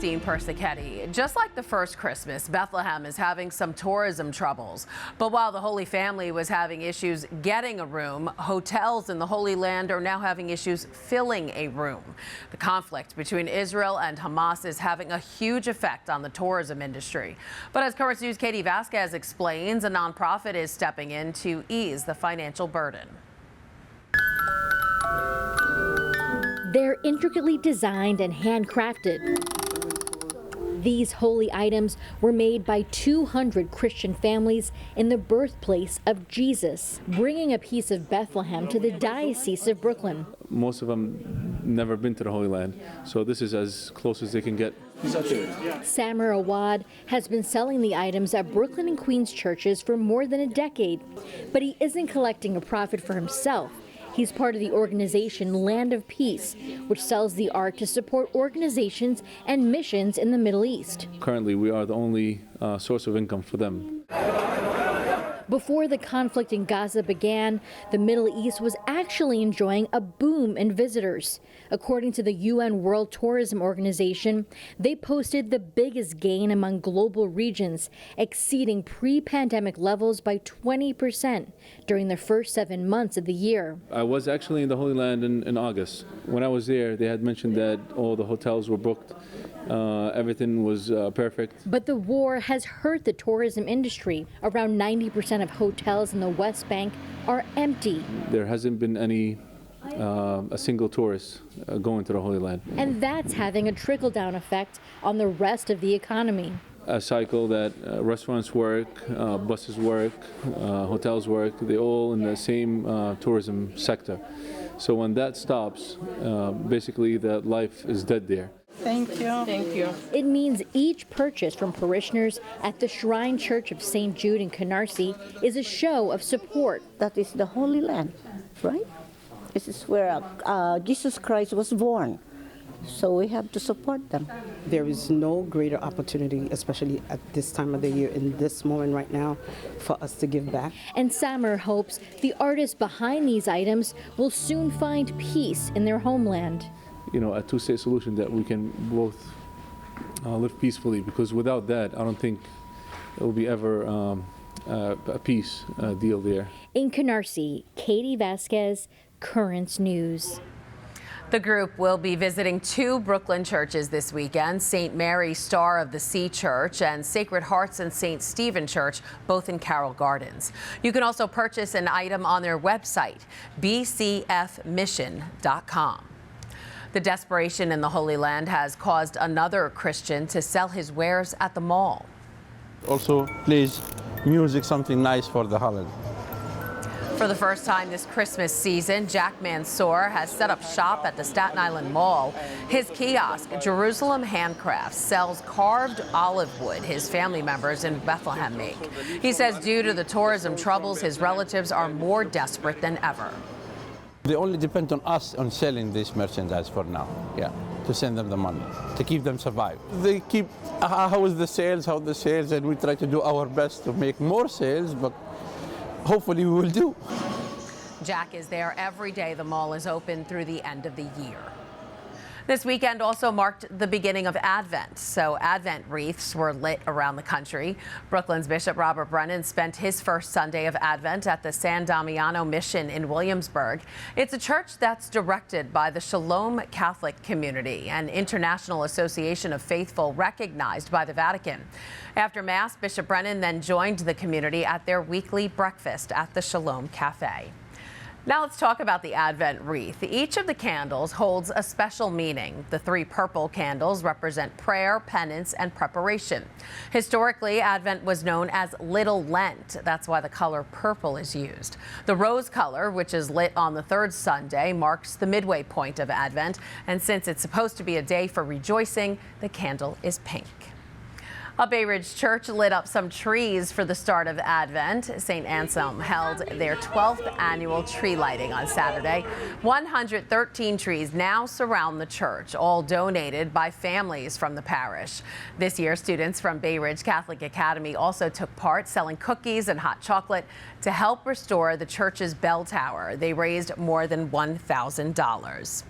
Christine Persichetti. Just like the first Christmas, Bethlehem is having some tourism troubles. But while the Holy Family was having issues getting a room, hotels in the Holy Land are now having issues filling a room. The conflict between Israel and Hamas is having a huge effect on the tourism industry. But as Currents News' Katie Vasquez explains, a nonprofit is stepping in to ease the financial burden. They're intricately designed and handcrafted. These holy items were made by 200 Christian families in the birthplace of Jesus, bringing a piece of Bethlehem to the Diocese of Brooklyn. Most of them never been to the Holy Land, so this is as close as they can get. Samer Awad has been selling the items at Brooklyn and Queens churches for more than a decade, but he isn't collecting a profit for himself. He's part of the organization Land of Peace, which sells the art to support organizations and missions in the Middle East. Currently, we are the only source of income for them. Before the conflict in Gaza began, the Middle East was actually enjoying a boom in visitors. According to the UN World Tourism Organization, they posted the biggest gain among global regions, exceeding pre-pandemic levels by 20% during the first 7 months of the year. I was actually in the Holy Land in August. When I was there, they had mentioned that all the hotels were booked. Everything was perfect. But the war has hurt the tourism industry. Around 90% of hotels in the West Bank are empty. There hasn't been a single tourist going to the Holy Land. And that's having a trickle-down effect on the rest of the economy. A cycle that restaurants work, buses work, hotels work, they all in the same tourism sector. So when that stops, basically the life is dead there. Thank you. Thank you. It means each purchase from parishioners at the Shrine Church of St. Jude in Canarsie is a show of support. That is the Holy Land, right? This is where Jesus Christ was born. So we have to support them. There is no greater opportunity, especially at this time of the year, in this moment right now, for us to give back. And Samer hopes the artists behind these items will soon find peace in their homeland. You know, a two-state solution that we can both live peacefully, because without that, I don't think there will be ever a peace deal there. In Canarsie, Katie Vasquez, Currents News. The group will be visiting 2 Brooklyn churches this weekend, St. Mary Star of the Sea Church and Sacred Hearts and St. Stephen Church, both in Carroll Gardens. You can also purchase an item on their website, bcfmission.com. The desperation in the Holy Land has caused another Christian to sell his wares at the mall. Also plays music, something nice for the holiday. For the first time this Christmas season, Jack Mansour has set up shop at the Staten Island Mall. His kiosk, Jerusalem Handcrafts, sells carved olive wood his family members in Bethlehem make. He says due to the tourism troubles, his relatives are more desperate than ever. They only depend on us on selling this merchandise for now, to send them the money, to keep them survive. They keep, how the sales, and we try to do our best to make more sales, but hopefully we will do. Jack is there every day the mall is open through the end of the year. This weekend also marked the beginning of Advent, so Advent wreaths were lit around the country. Brooklyn's Bishop Robert Brennan spent his first Sunday of Advent at the San Damiano Mission in Williamsburg. It's a church that's directed by the Shalom Catholic Community, an international association of faithful recognized by the Vatican. After Mass, Bishop Brennan then joined the community at their weekly breakfast at the Shalom Cafe. Now let's talk about the Advent wreath. Each of the candles holds a special meaning. The 3 purple candles represent prayer, penance, and preparation. Historically, Advent was known as Little Lent. That's why the color purple is used. The rose color, which is lit on the 3rd Sunday, marks the midway point of Advent. And since it's supposed to be a day for rejoicing, the candle is pink. A Bay Ridge church lit up some trees for the start of Advent. St. Anselm held their 12th annual tree lighting on Saturday. 113 trees now surround the church, all donated by families from the parish. This year, students from Bay Ridge Catholic Academy also took part, selling cookies and hot chocolate to help restore the church's bell tower. They raised more than $1,000.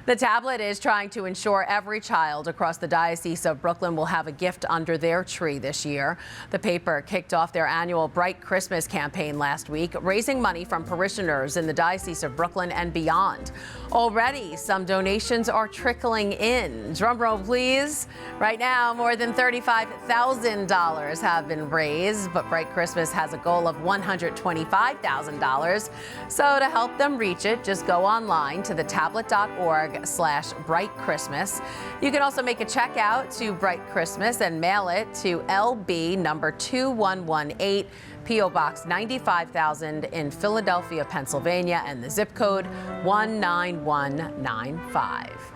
The tablet is trying to ensure every child across the Diocese of Brooklyn will have a gift under their tree this year. The paper kicked off their annual Bright Christmas campaign last week, raising money from parishioners in the Diocese of Brooklyn and beyond. Already, some donations are trickling in. Drum roll, please. Right now, more than $35,000 have been raised, but Bright Christmas has a goal of $125,000. So to help them reach it, just go online to thetablet.org/brightchristmas. You can also make a check out to Bright Christmas and mail it to LB number 2118, P.O. Box 95,000 in Philadelphia, Pennsylvania, and the zip code 19195.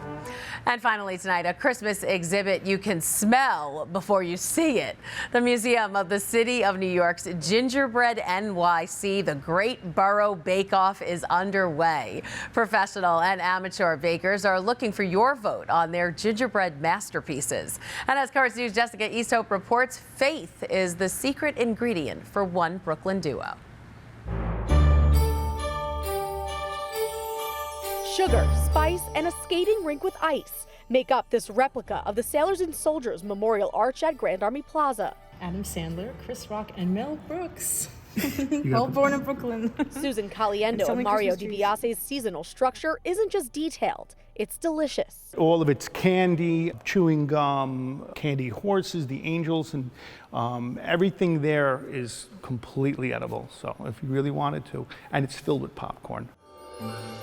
And finally tonight, a Christmas exhibit you can smell before you see it. The Museum of the City of New York's Gingerbread NYC, the Great Borough Bake Off, is underway. Professional and amateur bakers are looking for your vote on their gingerbread masterpieces. And as Currents News' Jessica Easthope reports, faith is the secret ingredient for one Brooklyn duo. Sugar, spice, and a skating rink with ice make up this replica of the Sailors and Soldiers Memorial Arch at Grand Army Plaza. Adam Sandler, Chris Rock, and Mel Brooks. All born in Brooklyn. Susan Caliendo of Mario Diocese seasonal structure isn't just detailed, it's delicious. All of it's candy, chewing gum, candy horses, the angels, and everything there is completely edible. So if you really wanted to, and it's filled with popcorn.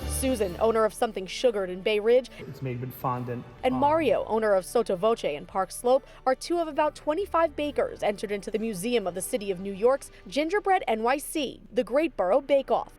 Susan, owner of Something Sugared in Bay Ridge, It's made with fondant. and Mario, owner of Sotto Voce in Park Slope, are two of about 25 bakers entered into the Museum of the City of New York's Gingerbread NYC, the Great Borough Bake Off.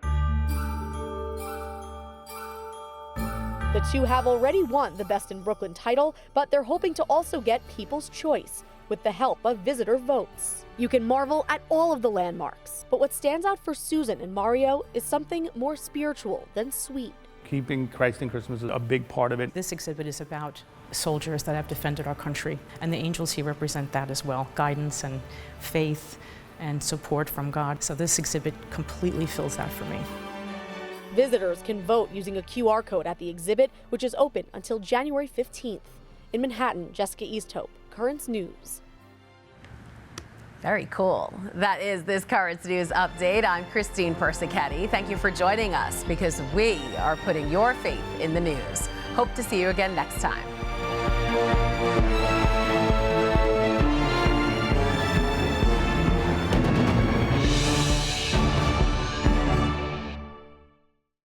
The two have already won the Best in Brooklyn title, but they're hoping to also get People's Choice with the help of visitor votes. You can marvel at all of the landmarks, but what stands out for Susan and Mario is something more spiritual than sweet. Keeping Christ in Christmas is a big part of it. This exhibit is about soldiers that have defended our country, and the angels here represent that as well, guidance and faith and support from God. So this exhibit completely fills that for me. Visitors can vote using a QR code at the exhibit, which is open until January 15th. In Manhattan, Jessica Easthope, Currents News. Very cool. That is this Currents News update. I'm Christine Persichetti. Thank you for joining us because we are putting your faith in the news. Hope to see you again next time.